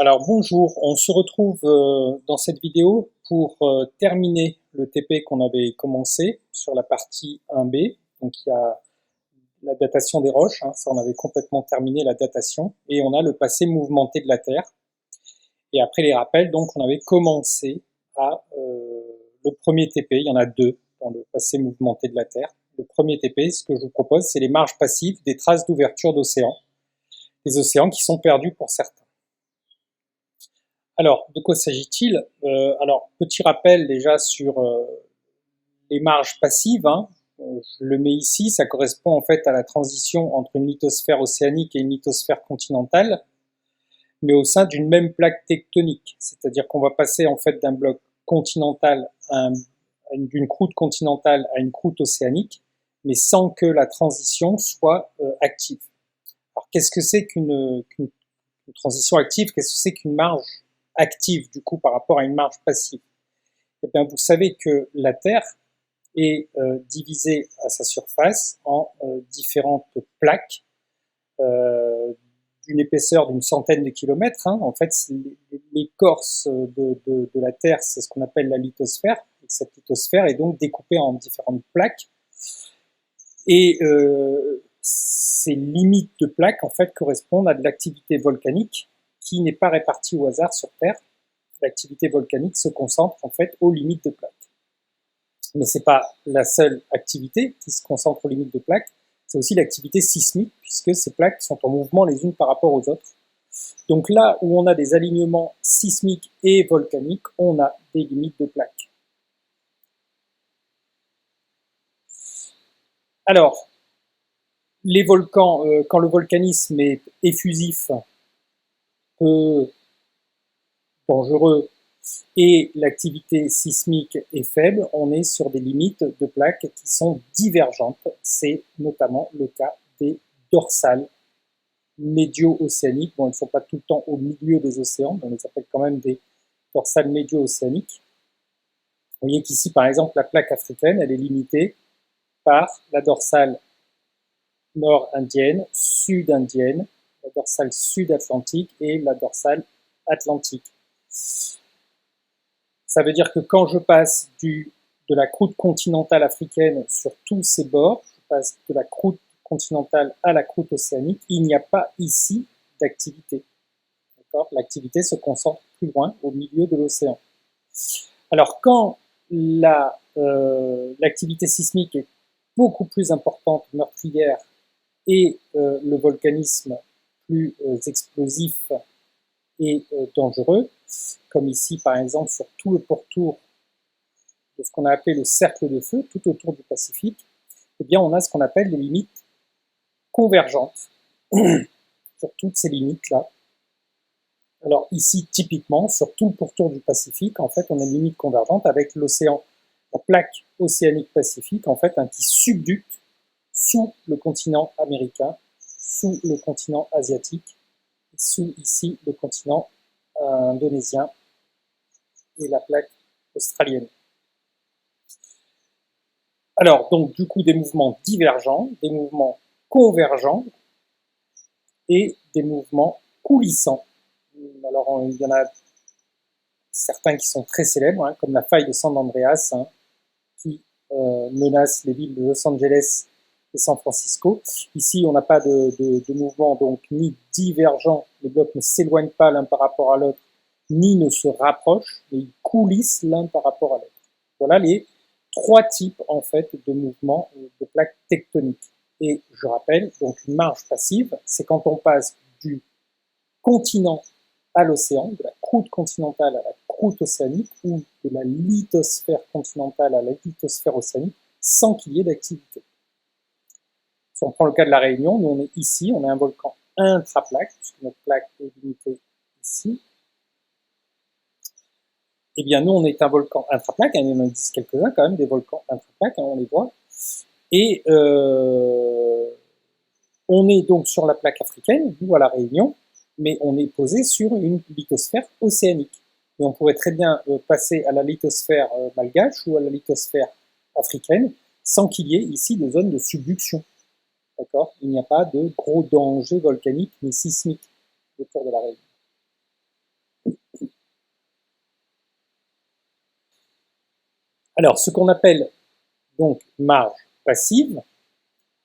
Alors bonjour, on se retrouve dans cette vidéo pour terminer le TP qu'on avait commencé sur la partie 1B. Donc il y a la datation des roches, hein, ça on avait complètement terminé la datation, et on a le passé mouvementé de la Terre. Et après les rappels, donc on avait commencé à le premier TP, il y en a deux dans le passé mouvementé de la Terre. Le premier TP, ce que je vous propose, c'est les marges passives des traces d'ouverture d'océans, des océans qui sont perdus pour certains. Alors, de quoi s'agit-il? Alors, petit rappel déjà sur les marges passives, hein. Je le mets ici, ça correspond en fait à la transition entre une lithosphère océanique et une lithosphère continentale, mais au sein d'une même plaque tectonique. C'est-à-dire qu'on va passer en fait d'un bloc continental d'une croûte continentale à une croûte océanique, mais sans que la transition soit active. Alors, qu'est-ce que c'est qu'une transition active? Qu'est-ce que c'est qu'une marge active du coup par rapport à une marge passive? Eh bien, vous savez que la Terre est divisée à sa surface en différentes plaques d'une épaisseur d'une centaine de kilomètres. Hein. En fait, l'écorce de la Terre, c'est ce qu'on appelle la lithosphère. Et cette lithosphère est donc découpée en différentes plaques. Et ces limites de plaques, en fait, correspondent à de l'activité volcanique qui n'est pas répartie au hasard sur Terre. L'activité volcanique se concentre, en fait, aux limites de plaques. Mais ce n'est pas la seule activité qui se concentre aux limites de plaques, c'est aussi l'activité sismique, puisque ces plaques sont en mouvement les unes par rapport aux autres. Donc là où on a des alignements sismiques et volcaniques, on a des limites de plaques. Alors, les volcans, quand le volcanisme est effusif, peu dangereux, et l'activité sismique est faible, on est sur des limites de plaques qui sont divergentes. C'est notamment le cas des dorsales médio-océaniques. Bon, elles ne sont pas tout le temps au milieu des océans, mais on les appelle quand même des dorsales médio-océaniques. Vous voyez qu'ici, par exemple, la plaque africaine, elle est limitée par la dorsale nord-indienne, sud-indienne, la dorsale sud-atlantique et la dorsale atlantique. Ça veut dire que quand je passe de la croûte continentale africaine sur tous ses bords, je passe de la croûte continentale à la croûte océanique, il n'y a pas ici d'activité. L'activité se concentre plus loin, au milieu de l'océan. Alors quand l'activité sismique est beaucoup plus importante, meurtrière, et le volcanisme plus explosif et dangereux, comme ici par exemple sur tout le pourtour de ce qu'on a appelé le cercle de feu, tout autour du Pacifique, eh bien on a ce qu'on appelle des limites convergentes sur toutes ces limites-là. Alors ici, typiquement, sur tout le pourtour du Pacifique, en fait, on a une limite convergente avec l'océan, la plaque océanique Pacifique, en fait, qui subducte sous le continent américain, sous le continent asiatique, et sous ici le continent indonésien et la plaque australienne. Alors, donc, du coup, des mouvements divergents, des mouvements convergents et des mouvements coulissants. Alors, il y en a certains qui sont très célèbres, hein, comme la faille de San Andreas, hein, qui menace les villes de Los Angeles et San Francisco. Ici, on n'a pas de mouvement, donc ni divergent, les blocs ne s'éloignent pas l'un par rapport à l'autre, ni ne se rapprochent, mais ils coulissent l'un par rapport à l'autre. Voilà les trois types en fait de mouvements de plaques tectoniques. Et je rappelle, donc une marge passive, c'est quand on passe du continent à l'océan, de la croûte continentale à la croûte océanique, ou de la lithosphère continentale à la lithosphère océanique, sans qu'il y ait d'activité. Si on prend le cas de la Réunion, nous on est ici, on est un volcan intraplaque, puisque notre plaque est limitée ici. Eh bien, nous, on est un volcan intraplaque, il y en existe quelques-uns quand même, des volcans intraplaques, hein, on les voit. Et on est donc sur la plaque africaine, nous à la Réunion, mais on est posé sur une lithosphère océanique. Et on pourrait très bien passer à la lithosphère malgache ou à la lithosphère africaine sans qu'il y ait ici de zone de subduction. D'accord ? Il n'y a pas de gros danger volcanique ni sismique autour de la Réunion. Alors, ce qu'on appelle donc marge passive,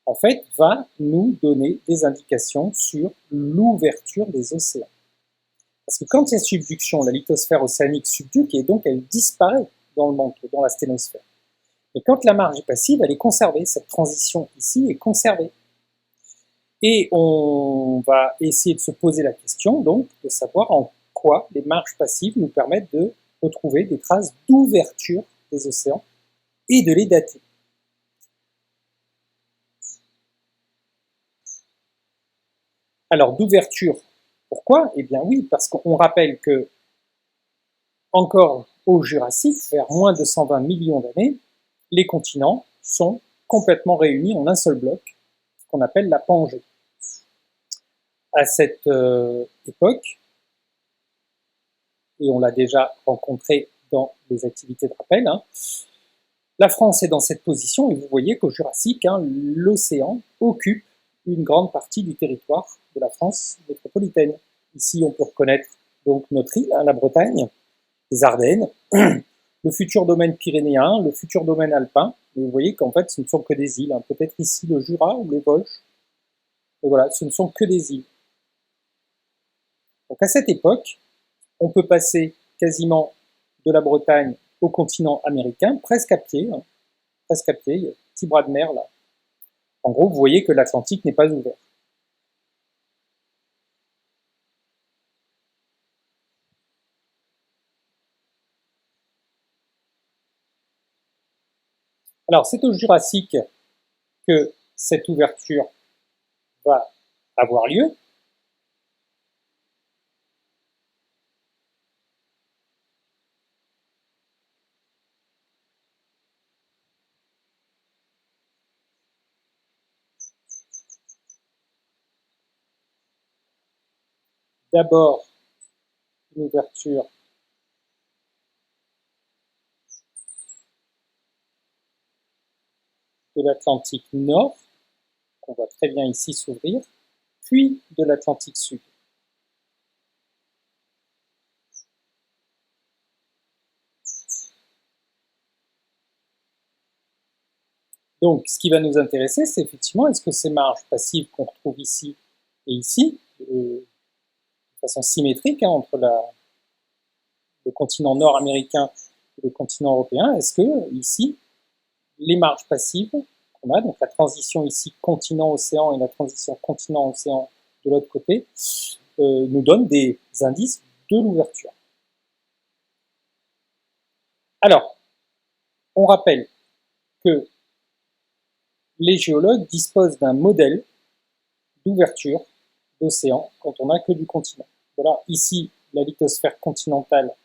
en fait, va nous donner des indications sur l'ouverture des océans. Parce que quand il y a subduction, la lithosphère océanique subduque et donc elle disparaît dans le manteau, dans la sténosphère. Et quand la marge est passive, elle est conservée. Cette transition ici est conservée. Et on va essayer de se poser la question, donc, de savoir en quoi les marges passives nous permettent de retrouver des traces d'ouverture des océans et de les dater. Alors, d'ouverture, pourquoi? Eh bien oui, parce qu'on rappelle que, encore au Jurassique, vers moins de 120 millions d'années, les continents sont complètement réunis en un seul bloc, qu'on appelle la Pangée. À cette époque, et on l'a déjà rencontré dans les activités de rappel, la France est dans cette position, et vous voyez qu'au Jurassique, l'océan occupe une grande partie du territoire de la France métropolitaine. Ici, on peut reconnaître donc notre île, la Bretagne, les Ardennes, le futur domaine pyrénéen, le futur domaine alpin. Et vous voyez qu'en fait, ce ne sont que des îles. Peut-être ici le Jura ou les Vosges. Et voilà, ce ne sont que des îles. Donc à cette époque, on peut passer quasiment de la Bretagne au continent américain, presque à pied. Presque à pied, il y a un petit bras de mer là. En gros, vous voyez que l'Atlantique n'est pas ouvert. Alors, c'est au Jurassique que cette ouverture va avoir lieu. D'abord, une ouverture de l'Atlantique Nord, qu'on voit très bien ici s'ouvrir, puis de l'Atlantique Sud. Donc, ce qui va nous intéresser, c'est effectivement, est-ce que ces marges passives qu'on retrouve ici et ici, de façon symétrique entre le continent nord-américain et le continent européen, est-ce que ici, les marges passives qu'on a, donc la transition ici continent-océan et la transition continent-océan de l'autre côté, nous donnent des indices de l'ouverture. Alors, on rappelle que les géologues disposent d'un modèle d'ouverture d'océan quand on n'a que du continent. Voilà ici la lithosphère continentale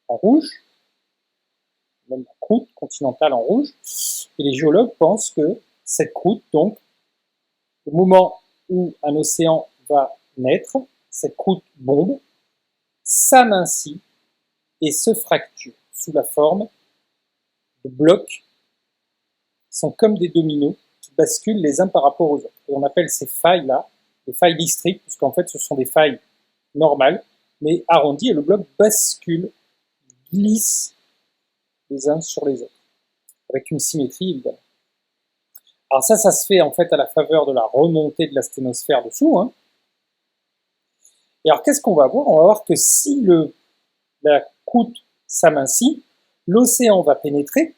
en rouge, même la croûte continentale en rouge, et les géologues pensent que cette croûte, donc, au moment où un océan va naître, cette croûte bombe, s'amincit et se fracture sous la forme de blocs qui sont comme des dominos qui basculent les uns par rapport aux autres. Et on appelle ces failles-là des failles districtes, puisqu'en fait ce sont des failles normales, mais arrondies, et le bloc bascule, glisse les uns sur les autres, avec une symétrie évidemment. Alors ça se fait en fait à la faveur de la remontée de la sténosphère dessous. Et alors qu'est-ce qu'on va voir? On va voir que si la croûte s'amincit, l'océan va pénétrer,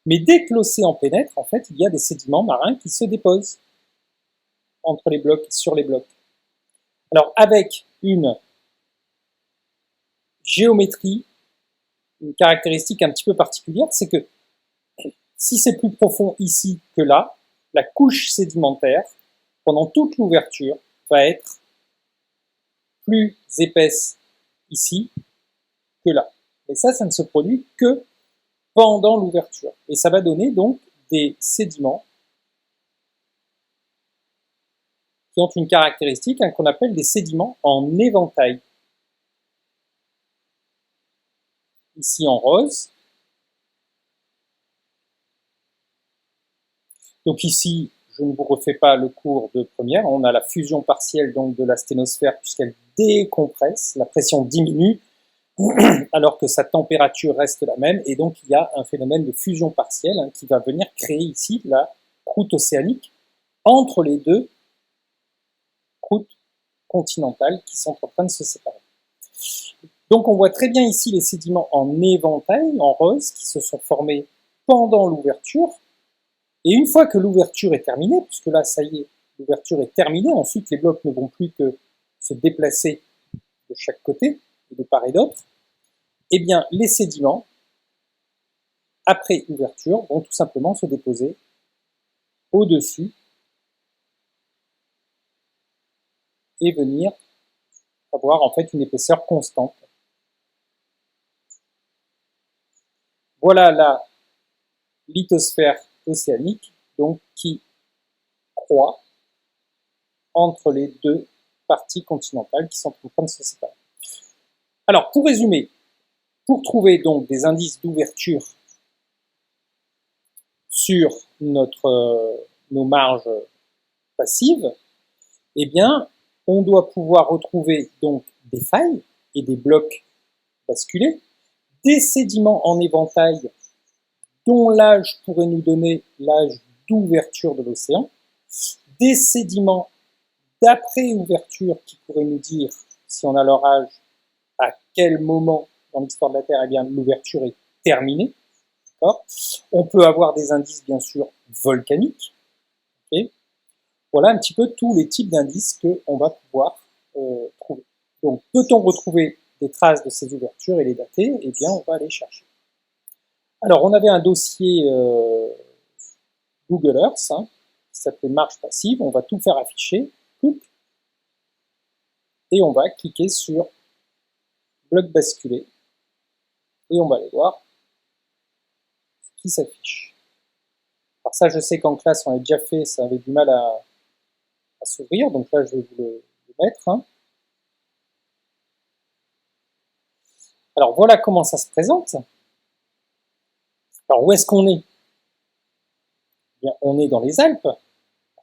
mais dès que l'océan pénètre, en fait, il y a des sédiments marins qui se déposent entre les blocs et sur les blocs. Alors avec une géométrie, une caractéristique un petit peu particulière, c'est que si c'est plus profond ici que là, la couche sédimentaire, pendant toute l'ouverture, va être plus épaisse ici que là. Et ça ne se produit que pendant l'ouverture. Et ça va donner donc des sédiments qui ont une caractéristique qu'on appelle des sédiments en éventail. Ici en rose. Donc ici, je ne vous refais pas le cours de première, on a la fusion partielle donc de la sténosphère puisqu'elle décompresse, la pression diminue, alors que sa température reste la même, et donc il y a un phénomène de fusion partielle qui va venir créer ici la croûte océanique entre les deux croûtes continentales qui sont en train de se séparer. Donc on voit très bien ici les sédiments en éventail, en rose, qui se sont formés pendant l'ouverture, et une fois que l'ouverture est terminée, puisque là ça y est, l'ouverture est terminée, ensuite les blocs ne vont plus que se déplacer de chaque côté, de part et d'autre, eh bien les sédiments, après ouverture, vont tout simplement se déposer au-dessus et venir avoir en fait une épaisseur constante. Voilà la lithosphère océanique donc qui croît entre les deux parties continentales qui sont en train de se séparer. Alors pour résumer, pour trouver donc des indices d'ouverture sur nos marges passives, eh bien, on doit pouvoir retrouver donc des failles et des blocs basculés, des sédiments en éventail dont l'âge pourrait nous donner l'âge d'ouverture de l'océan, des sédiments d'après ouverture qui pourraient nous dire, si on a leur âge, à quel moment dans l'histoire de la Terre, eh bien, l'ouverture est terminée. On peut avoir des indices, bien sûr, volcaniques. Okay. Voilà un petit peu tous les types d'indices qu'on va pouvoir trouver. Donc, peut-on retrouver des traces de ces ouvertures et les dater? Eh bien, on va aller chercher. Alors, on avait un dossier Google Earth qui s'appelait Marge passive. On va tout faire afficher. Et on va cliquer sur bloc basculé. Et on va aller voir ce qui s'affiche. Alors ça, je sais qu'en classe, on a déjà fait, ça avait du mal à s'ouvrir. Donc là, je vais vous le mettre. Alors voilà comment ça se présente. Alors où est-ce qu'on est? Eh bien, on est dans les Alpes, la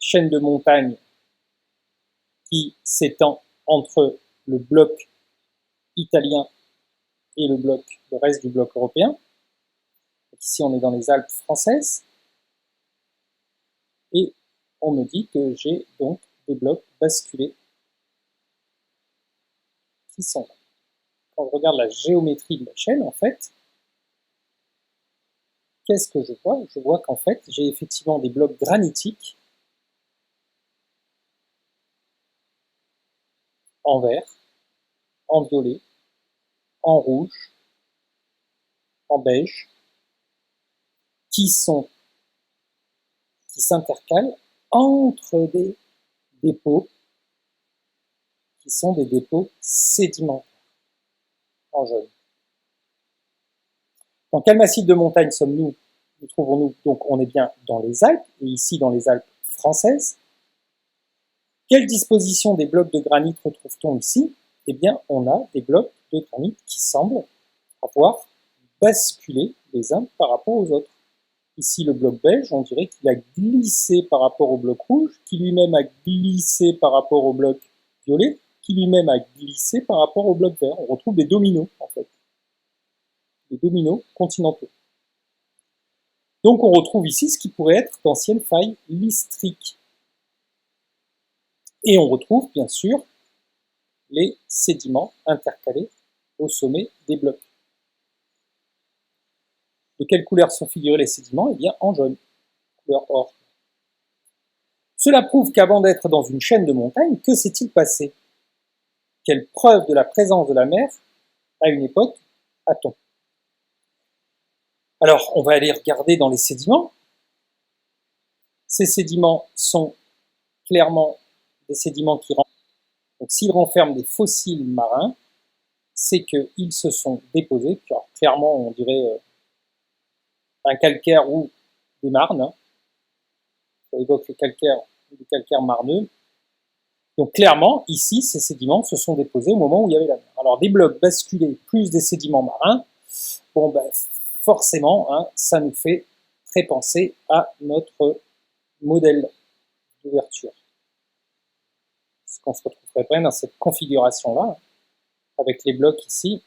chaîne de montagnes qui s'étend entre le bloc italien et le reste du bloc européen. Donc ici, on est dans les Alpes françaises. Et on me dit que j'ai donc des blocs basculés qui sont là. Quand je regarde la géométrie de la chaîne, en fait, qu'est-ce que je vois? Je vois qu'en fait, j'ai effectivement des blocs granitiques en vert, en violet, en rouge, en beige, qui s'intercalent entre des dépôts qui sont des dépôts sédimentaires en jaune. Dans quel massif de montagne sommes-nous? Nous trouvons-nous? Donc on est bien dans les Alpes, et ici dans les Alpes françaises. Quelle disposition des blocs de granit retrouve-t-on ici? Eh bien, on a des blocs de granit qui semblent avoir basculé les uns par rapport aux autres. Ici, le bloc beige, on dirait qu'il a glissé par rapport au bloc rouge, qui lui-même a glissé par rapport au bloc violet, qui lui-même a glissé par rapport au bloc vert. On retrouve des dominos, en fait. Des dominos continentaux. Donc on retrouve ici ce qui pourrait être d'anciennes failles lystriques. Et on retrouve, bien sûr, les sédiments intercalés au sommet des blocs. De quelle couleur sont figurés les sédiments? Eh bien, en jaune, couleur or. Cela prouve qu'avant d'être dans une chaîne de montagnes, que s'est-il passé? Quelle preuve de la présence de la mer à une époque a-t-on? Alors, on va aller regarder dans les sédiments. Ces sédiments sont clairement des sédiments qui renferment. Donc, s'ils renferment des fossiles marins, c'est qu'ils se sont déposés. Puis alors, clairement, on dirait un calcaire ou des marnes. Ça évoque le calcaire marneux. Donc clairement, ici, ces sédiments se sont déposés au moment où il y avait la mer. Alors des blocs basculés plus des sédiments marins, bon ben forcément, ça nous fait très penser à notre modèle d'ouverture. Parce qu'on se retrouverait bien dans cette configuration-là, avec les blocs ici,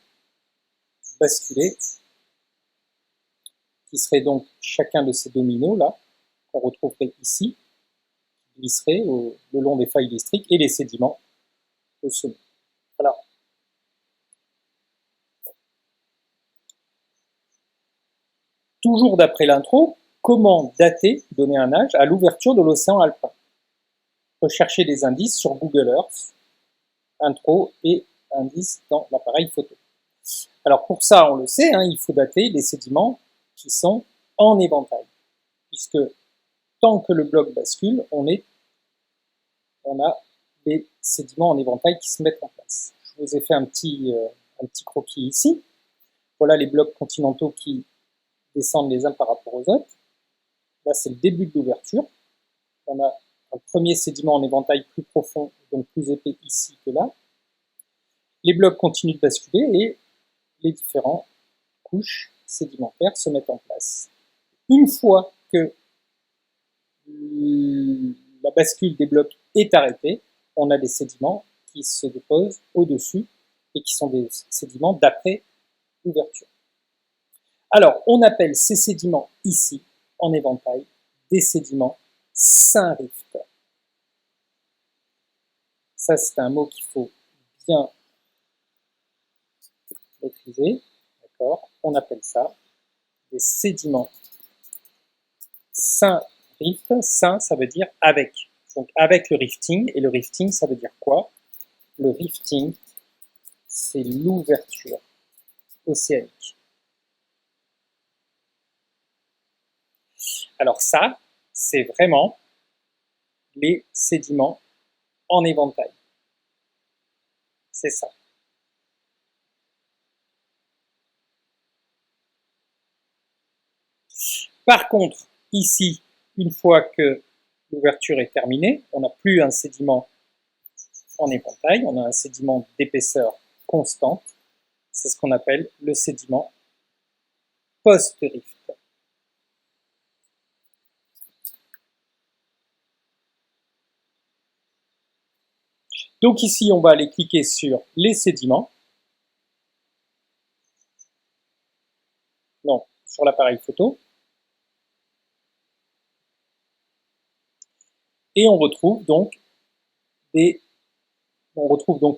basculés, qui seraient donc chacun de ces dominos là, qu'on retrouverait ici, qui glisseraient le long des failles districts, et les sédiments au sommet. Voilà. Toujours d'après l'intro, comment dater, donner un âge, à l'ouverture de l'océan alpin? Rechercher des indices sur Google Earth, intro et indices dans l'appareil photo. Alors pour ça, on le sait, hein, il faut dater les sédiments qui sont en éventail, puisque tant que le bloc bascule, on a les sédiments en éventail qui se mettent en place. Je vous ai fait un petit croquis ici. Voilà les blocs continentaux qui descendent les uns par rapport aux autres. Là, c'est le début de l'ouverture. On a un premier sédiment en éventail plus profond, donc plus épais ici que là. Les blocs continuent de basculer et les différentes couches sédimentaires se mettent en place. Une fois que la bascule des blocs est arrêtée, on a des sédiments qui se déposent au-dessus et qui sont des sédiments d'après ouverture. Alors, on appelle ces sédiments ici, en éventail, des sédiments Saint-Rift. Ça, c'est un mot qu'il faut bien maîtriser. D'accord ? On appelle ça des sédiments Saint-Rift. Saint, ça veut dire avec. Donc, avec le rifting. Et le rifting, ça veut dire quoi? Le rifting, c'est l'ouverture océanique. Alors ça, c'est vraiment les sédiments en éventail. C'est ça. Par contre, ici, une fois que l'ouverture est terminée, on n'a plus un sédiment en éventail, on a un sédiment d'épaisseur constante. C'est ce qu'on appelle le sédiment post-rift. Donc ici, on va aller cliquer sur les sédiments. Non, sur l'appareil photo. Et on retrouve donc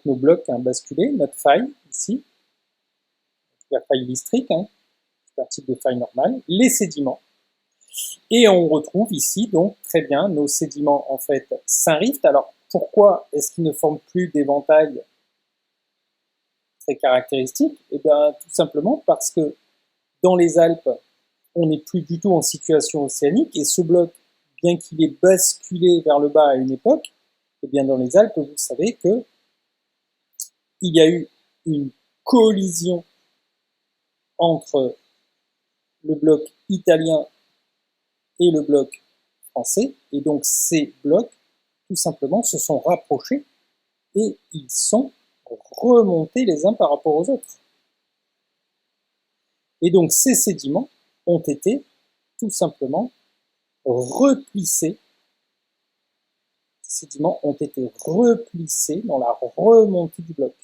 nos blocs basculés, notre faille ici, la faille listrique, c'est un type de faille normale, les sédiments. Et on retrouve ici donc très bien nos sédiments en fait Saint-Rift. Alors pourquoi est-ce qu'ils ne forment plus d'éventail très caractéristique? Eh bien tout simplement parce que dans les Alpes, on n'est plus du tout en situation océanique et ce bloc, bien qu'il ait basculé vers le bas à une époque, eh bien dans les Alpes, vous savez que il y a eu une collision entre le bloc italien et le bloc français, et donc ces blocs, tout simplement, se sont rapprochés et ils sont remontés les uns par rapport aux autres. Et donc ces sédiments ont été tout simplement replissés. Ces sédiments ont été replissés dans la remontée du bloc.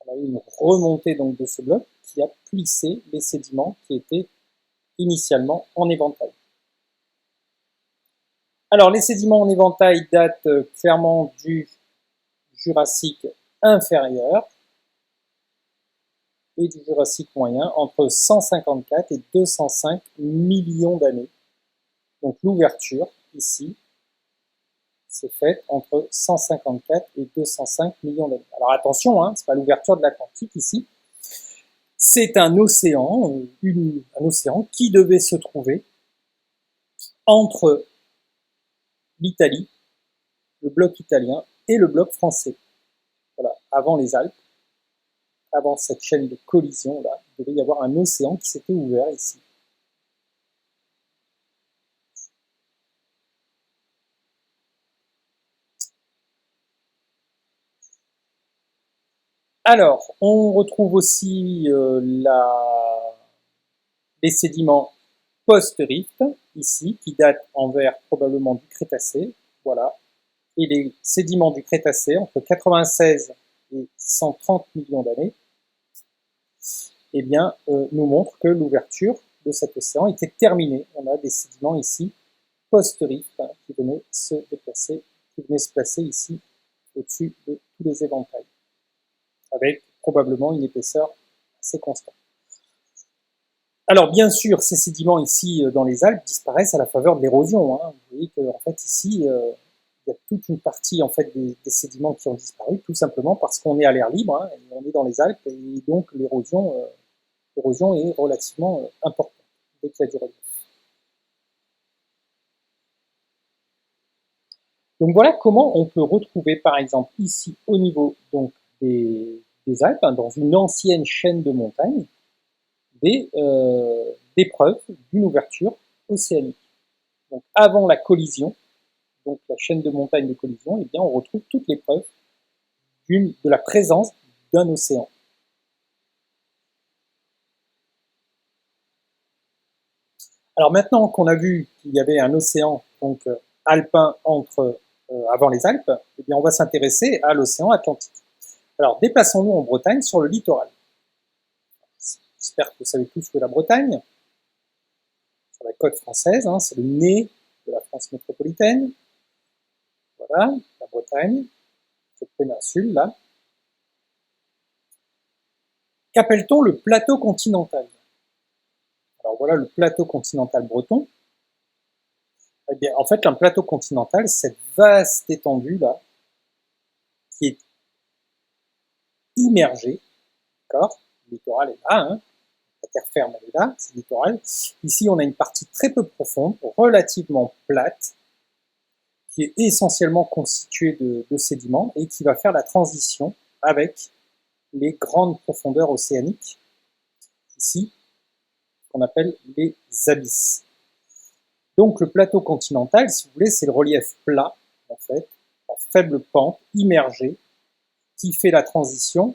On a eu une remontée donc de ce bloc qui a plissé les sédiments qui étaient initialement en éventail. Alors les sédiments en éventail datent clairement du Jurassique inférieur et du Jurassique moyen, entre 154 et 205 millions d'années. Donc l'ouverture, ici, s'est faite entre 154 et 205 millions d'années. Alors attention, ce n'est pas l'ouverture de l'Atlantique ici, c'est un océan qui devait se trouver entre l'Italie, le bloc italien, et le bloc français. Voilà, avant les Alpes, avant cette chaîne de collision là, il devait y avoir un océan qui s'était ouvert ici. Alors, on retrouve aussi les sédiments post-rift, ici, qui datent en vert probablement du Crétacé. Voilà. et les sédiments du Crétacé entre 96 et 130 millions d'années, eh bien, nous montrent que l'ouverture de cet océan était terminée. On a des sédiments ici post-rift qui venaient se déplacer, qui venaient se placer ici au-dessus de tous les éventails, avec probablement une épaisseur assez constante. Alors bien sûr, ces sédiments ici dans les Alpes disparaissent à la faveur de l'érosion. Vous voyez qu'en fait ici, il y a toute une partie en fait des sédiments qui ont disparu, tout simplement parce qu'on est à l'air libre, et on est dans les Alpes, et donc l'érosion est relativement importante dès qu'il y a du relief. Donc voilà comment on peut retrouver par exemple ici au niveau donc, des Alpes, dans une ancienne chaîne de montagnes, des preuves d'une ouverture océanique. Donc avant la collision, donc la chaîne de montagnes de collision, eh bien on retrouve toutes les preuves de la présence d'un océan. Alors maintenant qu'on a vu qu'il y avait un océan donc alpin avant les Alpes, eh bien on va s'intéresser à l'océan Atlantique. Alors déplaçons-nous en Bretagne sur le littoral. J'espère que vous savez tous où est la Bretagne. Sur la côte française, c'est le nez de la France métropolitaine. Voilà, la Bretagne, cette péninsule là. Qu'appelle-t-on le plateau continental? Alors voilà le plateau continental breton. Eh bien, en fait, un plateau continental, cette vaste étendue là, qui est immergée, d'accord? Le littoral est là, la terre ferme elle est là, c'est le littoral. Ici, on a une partie très peu profonde, relativement plate, qui est essentiellement constituée de sédiments et qui va faire la transition avec les grandes profondeurs océaniques, ici, qu'on appelle les abysses. Donc le plateau continental, si vous voulez, c'est le relief plat, en fait, en faible pente, immergé, qui fait la transition,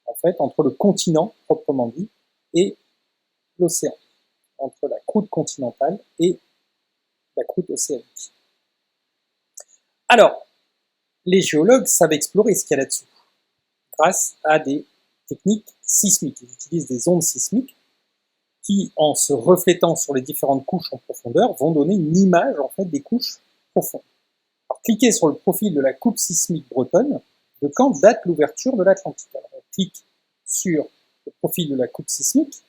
en fait, entre le continent, proprement dit, et l'océan, entre la croûte continentale et la croûte océanique. Alors, les géologues savent explorer ce qu'il y a là-dessous, grâce à des techniques sismiques. Ils utilisent des ondes sismiques qui, en se reflétant sur les différentes couches en profondeur, vont donner une image en fait des couches profondes. Alors, cliquez sur le profil de la coupe sismique bretonne. De quand date l'ouverture de l'Atlantique? Alors, on clique sur le profil de la coupe sismique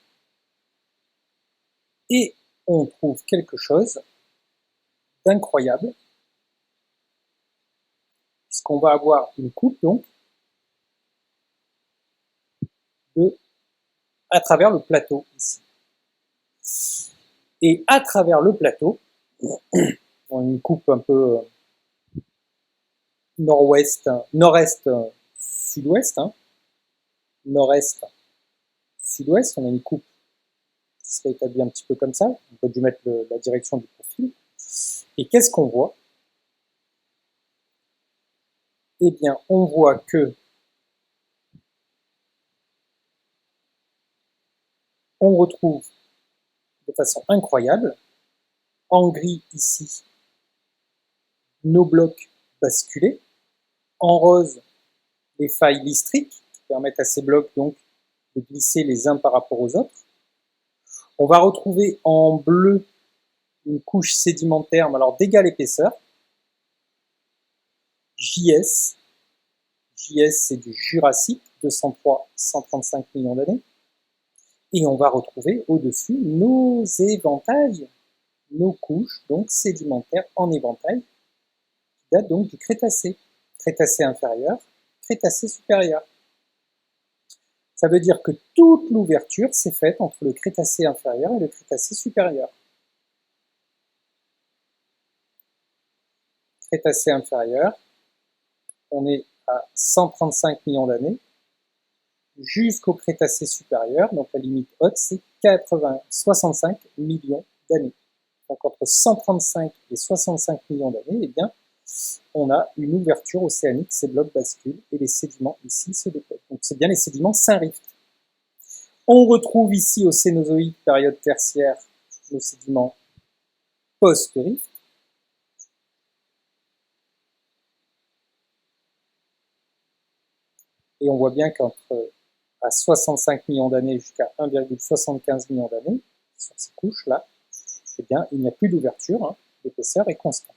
et on trouve quelque chose d'incroyable, puisqu'on va avoir une coupe donc à travers le plateau ici. Et à travers le plateau, on a une coupe un peu nord-ouest, nord-est, sud-ouest, nord-est, sud-ouest, on a une coupe qui serait établie un petit peu comme ça, on peut dû mettre la direction du profil. Et qu'est-ce qu'on voit? Eh bien, on voit que on retrouve de façon incroyable, en gris ici, nos blocs basculés, en rose, les failles listriques qui permettent à ces blocs donc de glisser les uns par rapport aux autres. On va retrouver en bleu une couche sédimentaire, mais alors d'égale épaisseur, JS. JS, c'est du Jurassique, 203-135 millions d'années. Et on va retrouver au-dessus nos éventails, nos couches donc sédimentaires en éventail, qui datent donc du Crétacé. Crétacé inférieur, Crétacé supérieur. Ça veut dire que toute l'ouverture s'est faite entre le Crétacé inférieur et le Crétacé supérieur. Crétacé inférieur, on est à 135 millions d'années, jusqu'au Crétacé supérieur, donc la limite haute, c'est 65 millions d'années. Donc entre 135 et 65 millions d'années, eh bien, on a une ouverture océanique, ces blocs basculent et les sédiments ici se déposent. Donc c'est bien les sédiments Saint-Rift. On retrouve ici au Cénozoïque, période tertiaire, nos sédiments post-Rift. Et on voit bien qu'entre à 65 millions d'années jusqu'à 1,75 million d'années, sur ces couches-là, eh bien, il n'y a plus d'ouverture, hein, l'épaisseur est constante.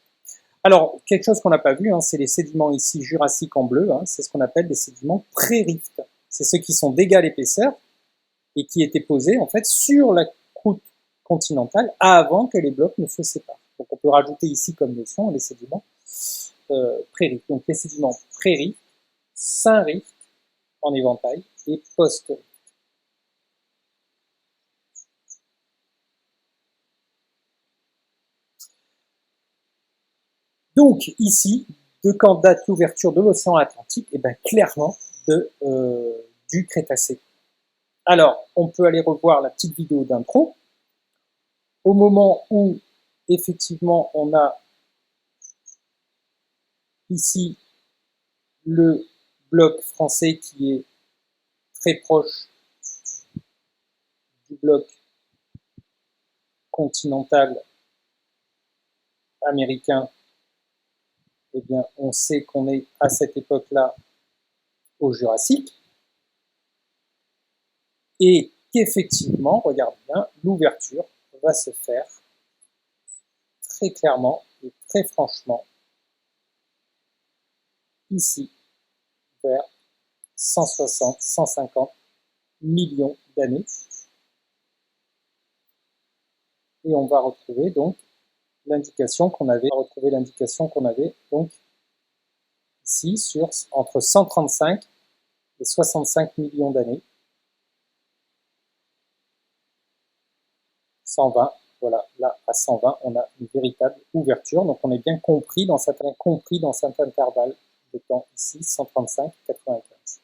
Alors, quelque chose qu'on n'a pas vu, hein, c'est les sédiments ici jurassiques en bleu, hein, c'est ce qu'on appelle des sédiments pré-rift. C'est ceux qui sont d'égale épaisseur et qui étaient posés en fait sur la croûte continentale avant que les blocs ne se séparent. Donc on peut rajouter ici comme notion les sédiments pré-rift. Donc les sédiments pré-rift, syn-rift en éventail et post-rift. Donc ici, de quand date l'ouverture de l'océan Atlantique? Et bien clairement du Crétacé. Alors, on peut aller revoir la petite vidéo d'intro. Au moment où, effectivement, on a ici le bloc français qui est très proche du bloc continental américain, eh bien, on sait qu'on est à cette époque-là au Jurassique. Et qu'effectivement, regardez bien, l'ouverture va se faire très clairement et très franchement ici, vers 160, 150 millions d'années. Et on va retrouver donc l'indication qu'on avait, donc ici sur entre 135 et 65 millions d'années. 120, voilà, là à 120, on a une véritable ouverture. Donc on est bien compris dans cet intervalle de temps ici, 135 95.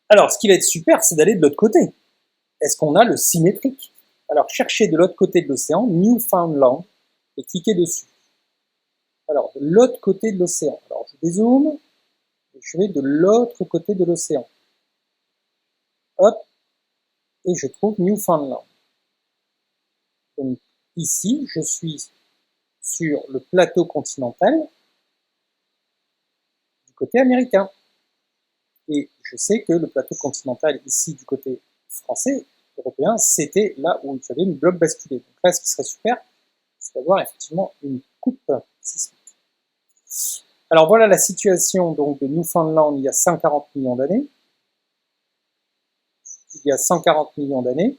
Alors, ce qui va être super, c'est d'aller de l'autre côté. Est-ce qu'on a le symétrique? Alors, cherchez de l'autre côté de l'océan, Newfoundland, et cliquez dessus. Alors, de l'autre côté de l'océan. Alors, je dézoome, et je vais de l'autre côté de l'océan. Hop, et je trouve Newfoundland. Donc, ici, je suis sur le plateau continental du côté américain. Et je sais que le plateau continental ici du côté français, européen, c'était là où il y avait une bloc basculé. Donc là, ce qui serait super, c'est d'avoir effectivement une coupe sismique. Alors voilà la situation donc de Newfoundland il y a 140 millions d'années. Il y a 140 millions d'années.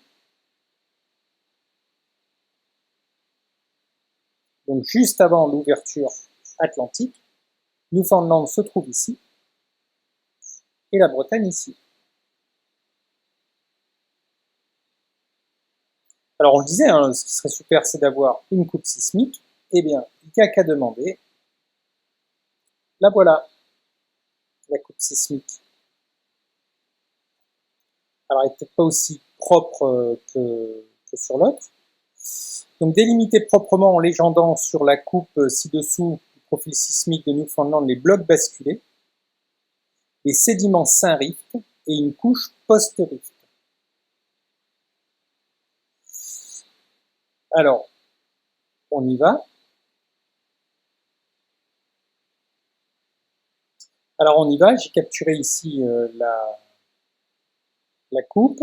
Donc juste avant l'ouverture atlantique, Newfoundland se trouve ici et la Bretagne ici. Alors on le disait, hein, ce qui serait super, c'est d'avoir une coupe sismique. Eh bien, il n'y a qu'à demander. La voilà, la coupe sismique. Alors elle n'est peut-être pas aussi propre que sur l'autre. Donc délimiter proprement en légendant sur la coupe ci-dessous du profil sismique de Newfoundland les blocs basculés, les sédiments syn-rift et une couche post-rift. Alors, on y va. Alors on y va, j'ai capturé ici la coupe.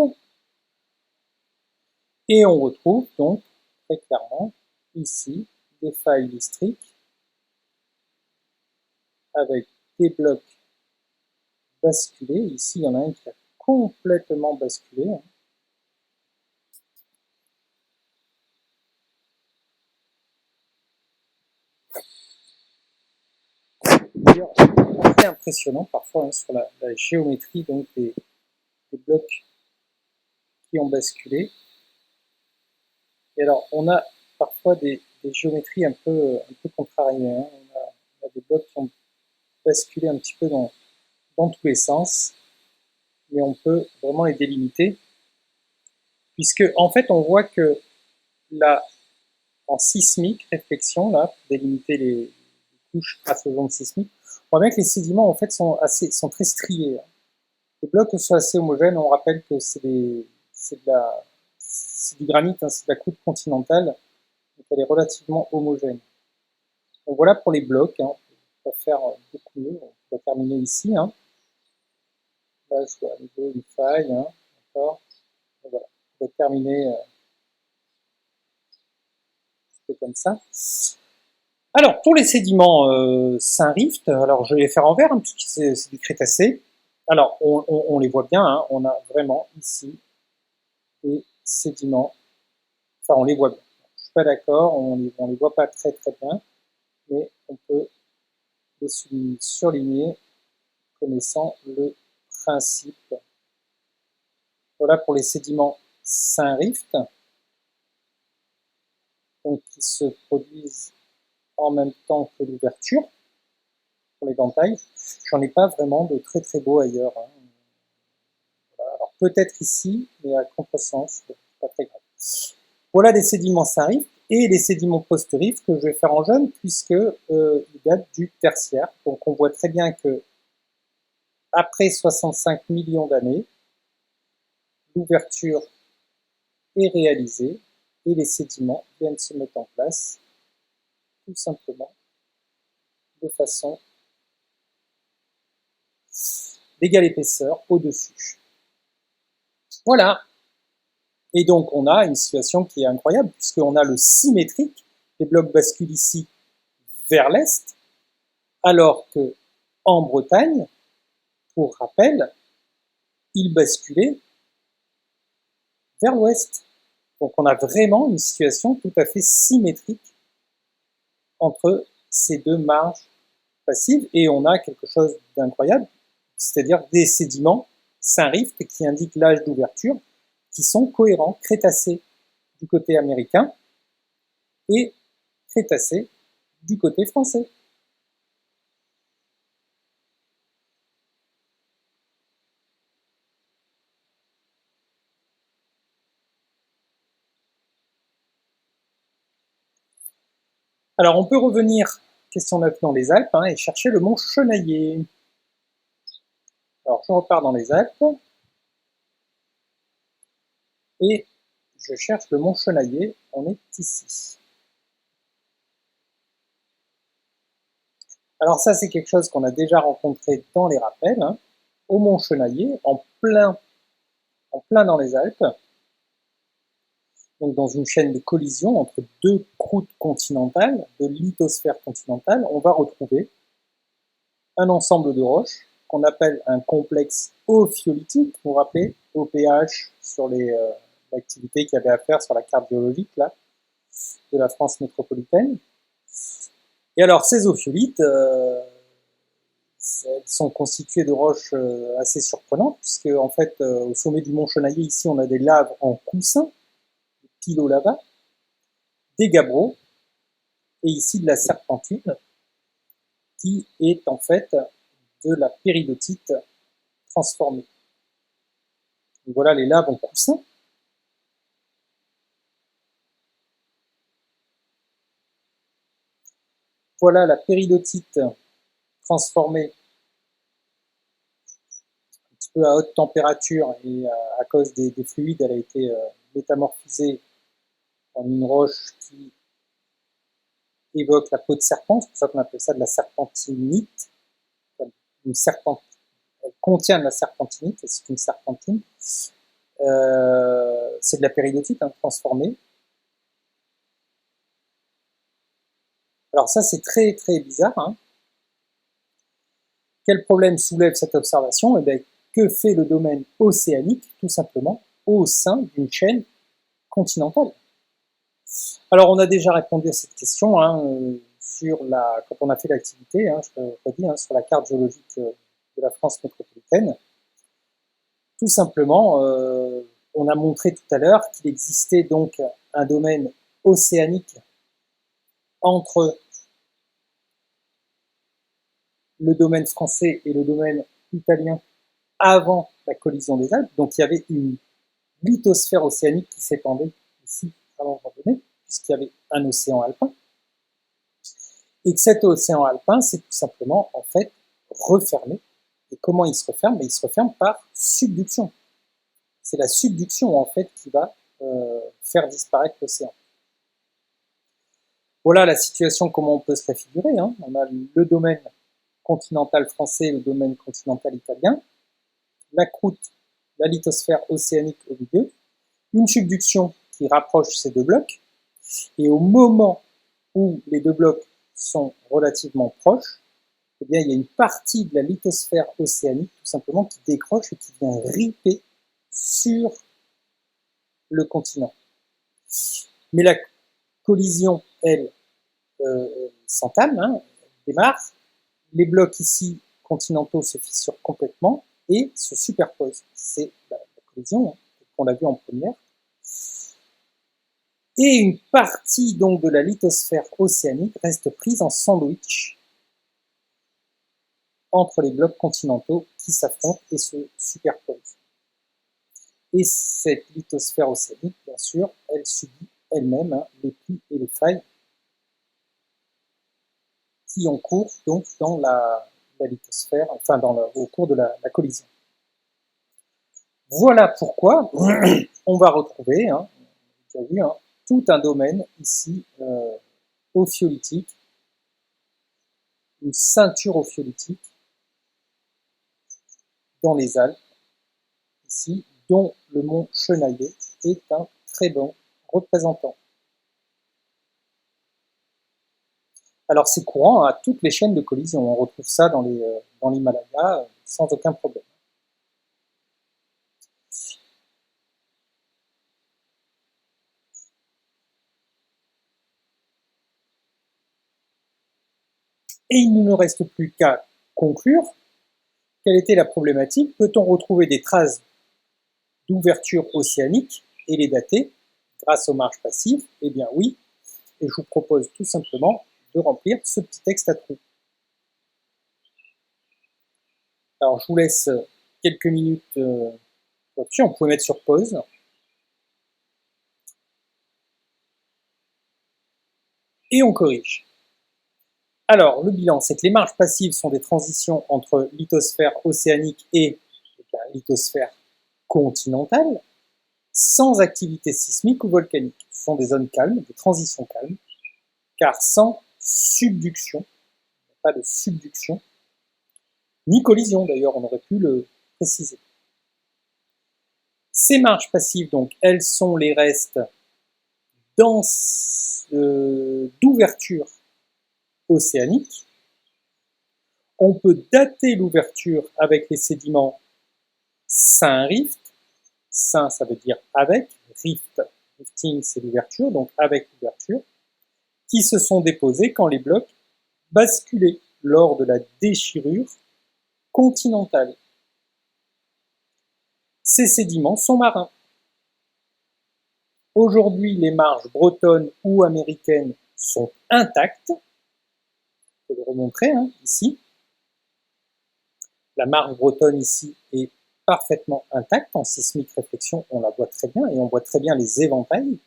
Et on retrouve donc très clairement ici des failles listriques avec des blocs basculés. Ici, il y en a un qui a complètement basculé. D'ailleurs, c'est assez impressionnant parfois hein, sur la géométrie donc des blocs qui ont basculé. Et alors, on a parfois des géométries un peu contrariées. Hein. On a des blocs qui ont basculé un petit peu dans tous les sens, mais on peut vraiment les délimiter, puisque en fait, on voit que là, en sismique, réflexion, là, pour délimiter les couches grâce aux ondes sismiques, on voit bien que les sédiments en fait sont très striés. Hein. Les blocs sont assez homogènes. On rappelle que c'est du granit, hein, c'est de la croûte continentale, donc elle est relativement homogène. Donc voilà pour les blocs, hein. On va faire beaucoup mieux, on va terminer ici. Hein. Là, je vois à nouveau une faille, hein. D'accord. Voilà, on va terminer comme ça. Alors, pour les sédiments Saint-Rift, alors je vais les faire en vert, hein, puisque c'est du Crétacé. Alors, on les voit bien, hein, on a vraiment ici des sédiments, enfin on les voit bien. Je ne suis pas d'accord, on les voit pas très très bien, mais on peut les surligner connaissant le principe. Voilà pour les sédiments Saint-Rift, donc qui se produisent en même temps que l'ouverture pour l'éventail. J'en ai pas vraiment de très très beau ailleurs. Hein. Voilà. Alors peut-être ici, mais à contresens, pas très grave. Voilà les sédiments Saint-Rift et les sédiments post-Rift que je vais faire en jaune puisque ils datent du tertiaire. Donc on voit très bien que après 65 millions d'années, l'ouverture est réalisée et les sédiments viennent se mettre en place tout simplement de façon d'égale épaisseur au-dessus. Voilà. Et donc on a une situation qui est incroyable puisqu'on a le symétrique, les blocs basculent ici vers l'est, alors que en Bretagne, pour rappel, ils basculaient vers l'ouest. Donc on a vraiment une situation tout à fait symétrique entre ces deux marges passives et on a quelque chose d'incroyable, c'est-à-dire des sédiments Saint-Rift qui indiquent l'âge d'ouverture qui sont cohérents, Crétacé du côté américain et Crétacé du côté français. Alors on peut revenir, question 9, dans les Alpes hein, et chercher le mont Chenaillé. Alors je repars dans les Alpes et je cherche le mont Chenaillé, on est ici. Alors ça c'est quelque chose qu'on a déjà rencontré dans les rappels, hein, au mont Chenaillé, en plein dans les Alpes, donc dans une chaîne de collision entre deux croûtes continentales, de lithosphère continentale, on va retrouver un ensemble de roches qu'on appelle un complexe ophiolitique, vous vous rappelez, OPH sur l'activité qu'il y avait à faire sur la carte biologique là, de la France métropolitaine. Et alors ces ophiolites, elles sont constituées de roches assez surprenantes, puisque en fait, au sommet du mont Chenaillé, ici, on a des laves en coussin, des pilolava, des gabbros, et ici de la serpentine, qui est en fait de la péridotite transformée. Donc voilà les laves en coussin. Voilà la péridotite transformée un petit peu à haute température et à cause des fluides, elle a été métamorphisée en une roche qui évoque la peau de serpent, c'est pour ça qu'on appelle ça de la serpentinite. Une serpent, elle contient de la serpentinite, c'est une serpentine. C'est de la péridotite hein, transformée. Alors ça c'est très très bizarre. Hein. Quel problème soulève cette observation? Eh bien, que fait le domaine océanique, tout simplement, au sein d'une chaîne continentale? Alors, on a déjà répondu à cette question hein, quand on a fait l'activité, hein, je le redis, hein, sur la carte géologique de la France métropolitaine. Tout simplement, on a montré tout à l'heure qu'il existait donc un domaine océanique entre le domaine français et le domaine italien avant la collision des Alpes. Donc il y avait une lithosphère océanique qui s'étendait ici à un moment donné, puisqu'il y avait un océan alpin. Et que cet océan alpin s'est tout simplement en fait refermé. Et comment il se referme? Il se referme par subduction. C'est la subduction en fait qui va faire disparaître l'océan. Voilà la situation, comment on peut se la figurer, hein. On a le domaine continental français et le domaine continental italien, la croûte, la lithosphère océanique au milieu, une subduction qui rapproche ces deux blocs, et au moment où les deux blocs sont relativement proches, eh bien, il y a une partie de la lithosphère océanique, tout simplement, qui décroche et qui vient ripper sur le continent. Mais la collision, elle, s'entame, hein, démarre. Les blocs ici continentaux se fissurent complètement et se superposent. C'est la collision, hein, qu'on l'a vu en première. Et une partie donc de la lithosphère océanique reste prise en sandwich entre les blocs continentaux qui s'affrontent et se superposent. Et cette lithosphère océanique, bien sûr, elle subit elle-même, hein, les plis et les failles qui ont cours donc dans la lithosphère, enfin au cours de la collision. Voilà pourquoi on va retrouver, hein, vous avez vu, hein, tout un domaine ici ophiolitique, une ceinture ophiolitique dans les Alpes, ici, dont le mont Chenaillet est un très bon représentant. Alors c'est courant à toutes les chaînes de collision, on retrouve ça dans l'Himalaya sans aucun problème. Et il ne nous reste plus qu'à conclure. Quelle était la problématique? Peut-on retrouver des traces d'ouverture océanique et les dater grâce aux marges passives? Eh bien oui, et je vous propose tout simplement de remplir ce petit texte à trous. Alors je vous laisse quelques minutes là-dessus, on peut mettre sur pause. Et on corrige. Alors, le bilan, c'est que les marges passives sont des transitions entre lithosphère océanique et lithosphère continentale, sans activité sismique ou volcanique. Ce sont des zones calmes, des transitions calmes, car sans subduction, pas de subduction, ni collision d'ailleurs, on aurait pu le préciser. Ces marges passives, donc, elles sont les restes d'ouverture océanique. On peut dater l'ouverture avec les sédiments Saint-Rift. Saint, ça veut dire avec. Rift, rifting, c'est l'ouverture, donc avec l'ouverture, qui se sont déposés quand les blocs basculaient lors de la déchirure continentale. Ces sédiments sont marins. Aujourd'hui, les marges bretonnes ou américaines sont intactes. Je peux le remontrer, hein, ici. La marge bretonne ici est parfaitement intacte. En sismique réflexion, on la voit très bien et on voit très bien les éventails.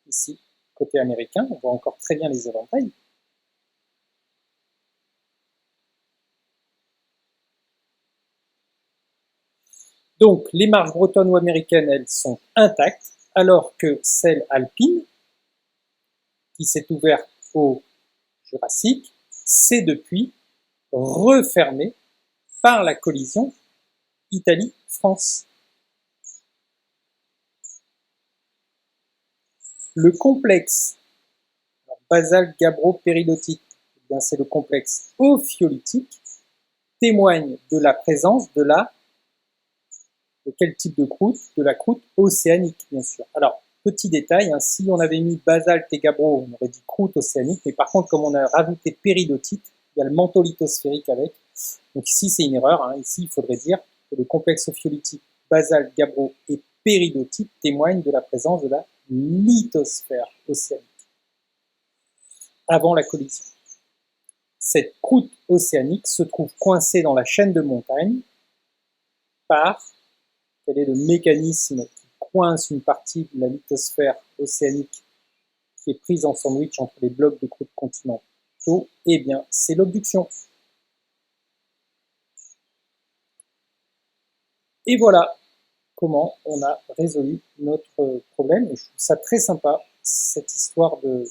Ici, côté américain, on voit encore très bien les éventails. Donc, les marges bretonnes ou américaines, elles sont intactes, alors que celle alpine, qui s'est ouverte au Jurassique, s'est depuis refermée par la collision Italie-France. Le complexe basalte-gabbro-péridotite, eh bien c'est le complexe ophiolitique, témoigne de la présence de quel type de croûte? De la croûte océanique, bien sûr. Alors, petit détail, hein, si on avait mis basalte et gabbro, on aurait dit croûte océanique, mais par contre, comme on a rajouté péridotite, il y a le manteau lithosphérique avec. Donc ici, c'est une erreur. Hein. Ici, il faudrait dire que le complexe ophiolitique basalte, gabbro et péridotite témoigne de la présence de la lithosphère océanique avant la collision. Cette croûte océanique se trouve coincée dans la chaîne de montagnes par, quel est le mécanisme qui coince une partie de la lithosphère océanique qui est prise en sandwich entre les blocs de croûte continentaux? Eh bien, c'est l'obduction. Et voilà, comment on a résolu notre problème. Et je trouve ça très sympa, cette histoire de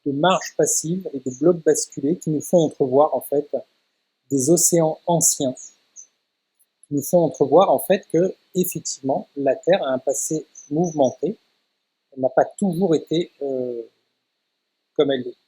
marge passive et de blocs basculés qui nous font entrevoir en fait des océans anciens, qui nous font entrevoir en fait que effectivement la Terre a un passé mouvementé, elle n'a pas toujours été comme elle l'est.